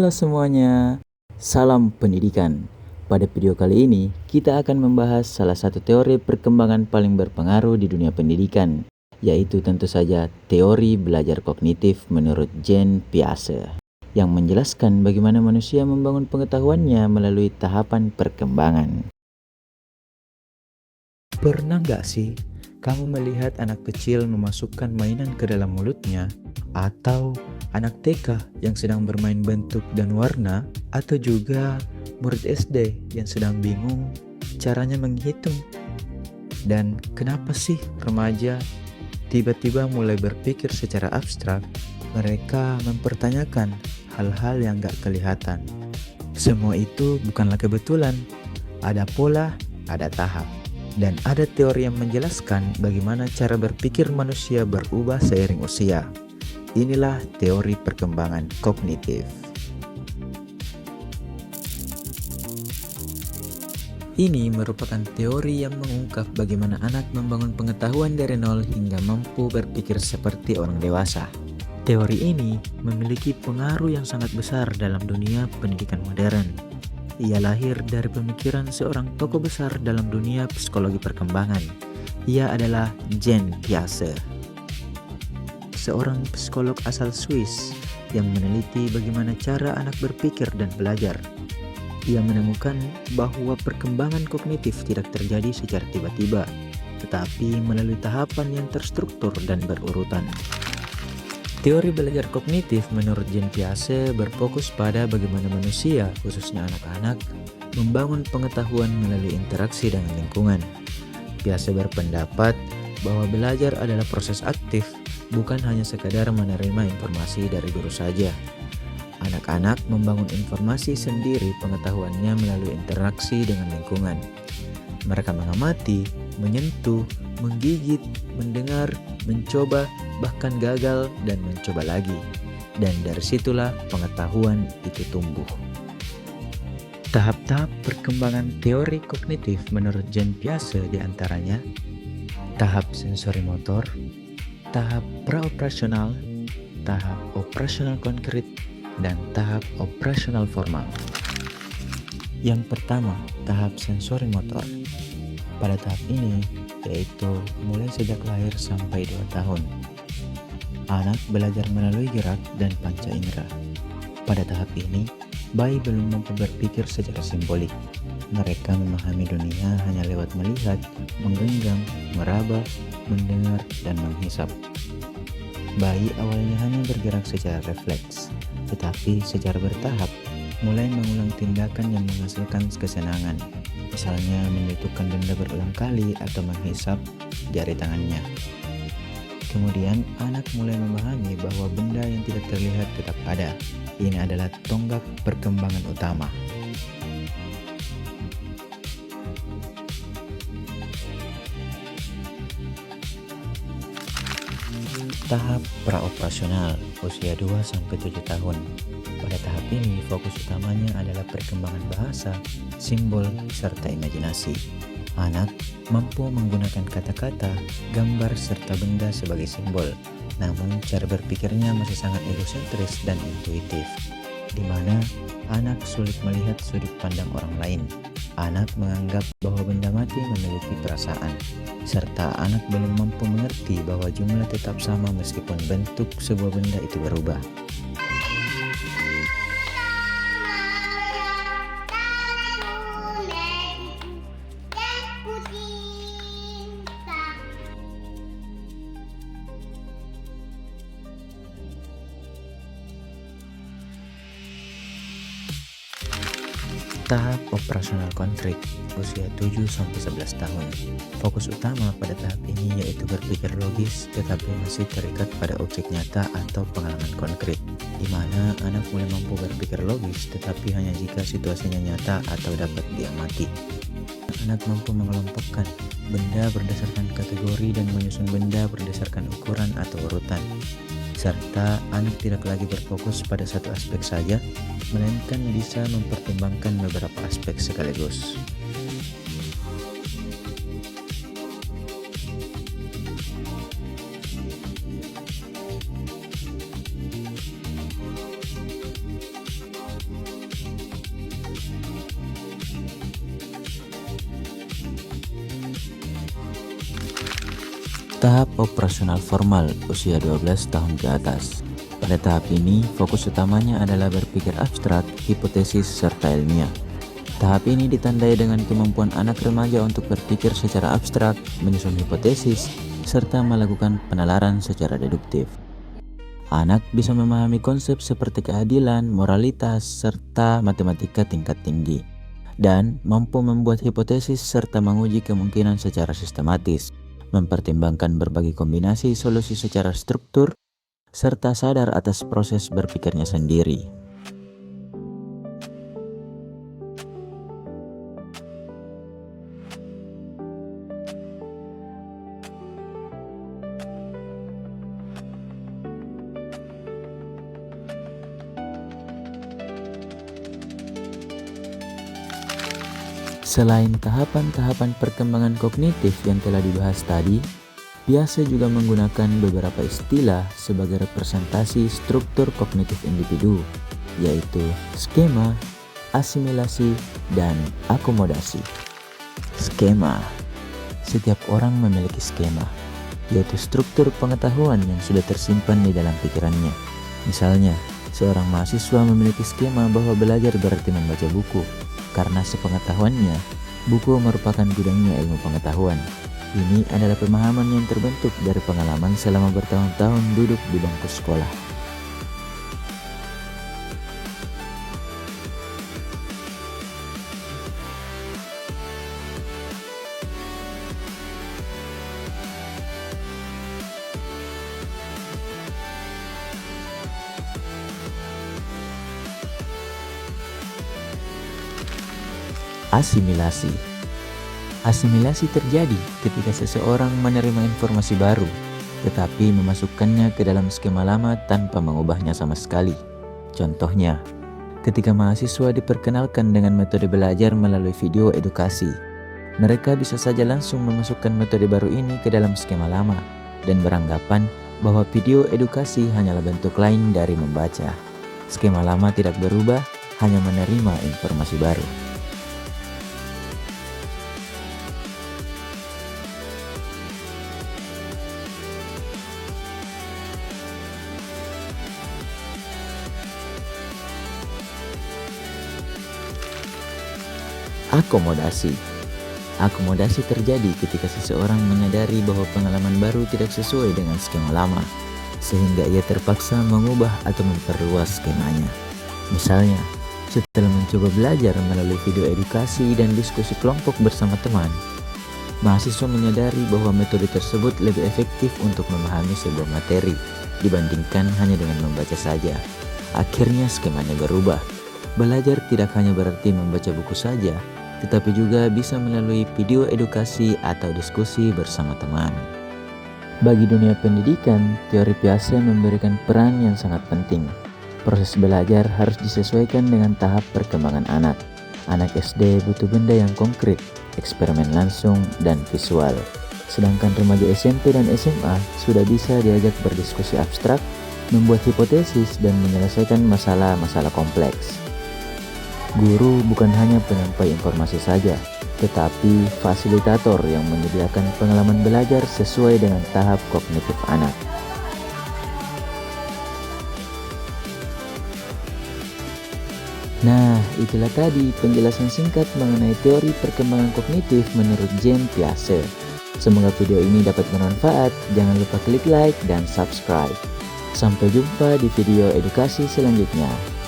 Halo semuanya, salam pendidikan. Pada video kali ini, kita akan membahas salah satu teori perkembangan paling berpengaruh di dunia pendidikan, yaitu tentu saja teori belajar kognitif menurut Jean Piaget, yang menjelaskan bagaimana manusia membangun pengetahuannya melalui tahapan perkembangan. Pernah nggak sih kamu melihat anak kecil memasukkan mainan ke dalam mulutnya, atau anak TK yang sedang bermain bentuk dan warna, atau juga murid SD yang sedang bingung caranya menghitung? Dan kenapa sih remaja tiba-tiba mulai berpikir secara abstrak? Mereka mempertanyakan hal-hal yang gak kelihatan. Semua itu bukanlah kebetulan. Ada pola, ada tahap, dan ada teori yang menjelaskan bagaimana cara berpikir manusia berubah seiring usia. Inilah teori perkembangan kognitif. Ini merupakan teori yang mengungkap bagaimana anak membangun pengetahuan dari nol hingga mampu berpikir seperti orang dewasa. Teori ini memiliki pengaruh yang sangat besar dalam dunia pendidikan modern. Ia lahir dari pemikiran seorang tokoh besar dalam dunia psikologi perkembangan. Ia adalah Jean Piaget, seorang psikolog asal Swiss yang meneliti bagaimana cara anak berpikir dan belajar. Ia menemukan bahwa perkembangan kognitif tidak terjadi secara tiba-tiba, tetapi melalui tahapan yang terstruktur dan berurutan. Teori belajar kognitif menurut Jean Piaget berfokus pada bagaimana manusia, khususnya anak-anak, membangun pengetahuan melalui interaksi dengan lingkungan. Piaget berpendapat bahwa belajar adalah proses aktif, bukan hanya sekadar menerima informasi dari guru saja. Anak-anak membangun informasi sendiri pengetahuannya melalui interaksi dengan lingkungan. Mereka mengamati, menyentuh, menggigit, mendengar, mencoba, bahkan gagal dan mencoba lagi. Dan dari situlah pengetahuan itu tumbuh. Tahap-tahap perkembangan teori kognitif menurut Jean Piaget diantaranya tahap sensori motor, tahap praoperasional, tahap operasional konkret, dan tahap operasional formal. Yang pertama, tahap sensori motor. Pada tahap ini, yaitu mulai sejak lahir sampai 2 tahun, anak belajar melalui gerak dan panca indera. Pada tahap ini, bayi belum mampu berpikir secara simbolik. Mereka memahami dunia hanya lewat melihat, menggenggam, meraba, mendengar, dan menghisap. Bayi awalnya hanya bergerak secara refleks, tetapi secara bertahap mulai mengulang tindakan yang menghasilkan kesenangan, misalnya menyentuhkan benda berulang kali atau menghisap jari tangannya. Kemudian anak mulai memahami bahwa benda yang tidak terlihat tetap ada. Ini adalah tonggak perkembangan utama. Tahap praoperasional, usia 2-7 tahun. Pada tahap ini, fokus utamanya adalah perkembangan bahasa, simbol, serta imajinasi. Anak mampu menggunakan kata-kata, gambar, serta benda sebagai simbol. Namun, cara berpikirnya masih sangat egosentris dan intuitif, di mana anak sulit melihat sudut pandang orang lain. Anak menganggap bahwa benda mati memiliki perasaan, serta anak belum mampu mengerti bahwa jumlah tetap sama meskipun bentuk sebuah benda itu berubah. Tahap operasional konkret, usia 7-11 tahun. Fokus utama pada tahap ini yaitu berpikir logis tetapi masih terikat pada objek nyata atau pengalaman konkret, di mana anak mulai mampu berpikir logis tetapi hanya jika situasinya nyata atau dapat diamati. Anak mampu mengelompokkan benda berdasarkan kategori dan menyusun benda berdasarkan ukuran atau urutan. Serta anak tidak lagi berfokus pada satu aspek saja, melainkan bisa mempertimbangkan beberapa aspek sekaligus. Tahap operasional formal usia 12 tahun ke atas. Pada tahap ini, fokus utamanya adalah berpikir abstrak, hipotesis, serta ilmiah. Tahap ini ditandai dengan kemampuan anak remaja untuk berpikir secara abstrak, menyusun hipotesis, serta melakukan penalaran secara deduktif. Anak bisa memahami konsep seperti keadilan, moralitas, serta matematika tingkat tinggi, dan mampu membuat hipotesis serta menguji kemungkinan secara sistematis, mempertimbangkan berbagai kombinasi solusi secara struktur, serta sadar atas proses berpikirnya sendiri. Selain tahapan-tahapan perkembangan kognitif yang telah dibahas tadi, biasa juga menggunakan beberapa istilah sebagai representasi struktur kognitif individu, yaitu skema, asimilasi, dan akomodasi. Skema. Setiap orang memiliki skema, yaitu struktur pengetahuan yang sudah tersimpan di dalam pikirannya. Misalnya, seorang mahasiswa memiliki skema bahwa belajar berarti membaca buku, karena sepengetahuannya, buku merupakan gudangnya ilmu pengetahuan. Ini adalah pemahaman yang terbentuk dari pengalaman selama bertahun-tahun duduk di bangku sekolah. Asimilasi. Asimilasi terjadi ketika seseorang menerima informasi baru, tetapi memasukkannya ke dalam skema lama tanpa mengubahnya sama sekali. Contohnya, ketika mahasiswa diperkenalkan dengan metode belajar melalui video edukasi, mereka bisa saja langsung memasukkan metode baru ini ke dalam skema lama dan beranggapan bahwa video edukasi hanyalah bentuk lain dari membaca. Skema lama tidak berubah, hanya menerima informasi baru. Akomodasi. Akomodasi terjadi ketika seseorang menyadari bahwa pengalaman baru tidak sesuai dengan skema lama, sehingga ia terpaksa mengubah atau memperluas skemanya. Misalnya, setelah mencoba belajar melalui video edukasi dan diskusi kelompok bersama teman, mahasiswa menyadari bahwa metode tersebut lebih efektif untuk memahami sebuah materi dibandingkan hanya dengan membaca saja. Akhirnya skemanya berubah. Belajar tidak hanya berarti membaca buku saja, tetapi juga bisa melalui video edukasi atau diskusi bersama teman. Bagi dunia pendidikan, teori Piaget memberikan peran yang sangat penting. Proses belajar harus disesuaikan dengan tahap perkembangan anak. Anak SD butuh benda yang konkret, eksperimen langsung, dan visual. Sedangkan remaja SMP dan SMA sudah bisa diajak berdiskusi abstrak, membuat hipotesis, dan menyelesaikan masalah-masalah kompleks. Guru bukan hanya penyampai informasi saja, tetapi fasilitator yang menyediakan pengalaman belajar sesuai dengan tahap kognitif anak. Nah, itulah tadi penjelasan singkat mengenai teori perkembangan kognitif menurut Jean Piaget. Semoga video ini dapat bermanfaat. Jangan lupa klik like dan subscribe. Sampai jumpa di video edukasi selanjutnya.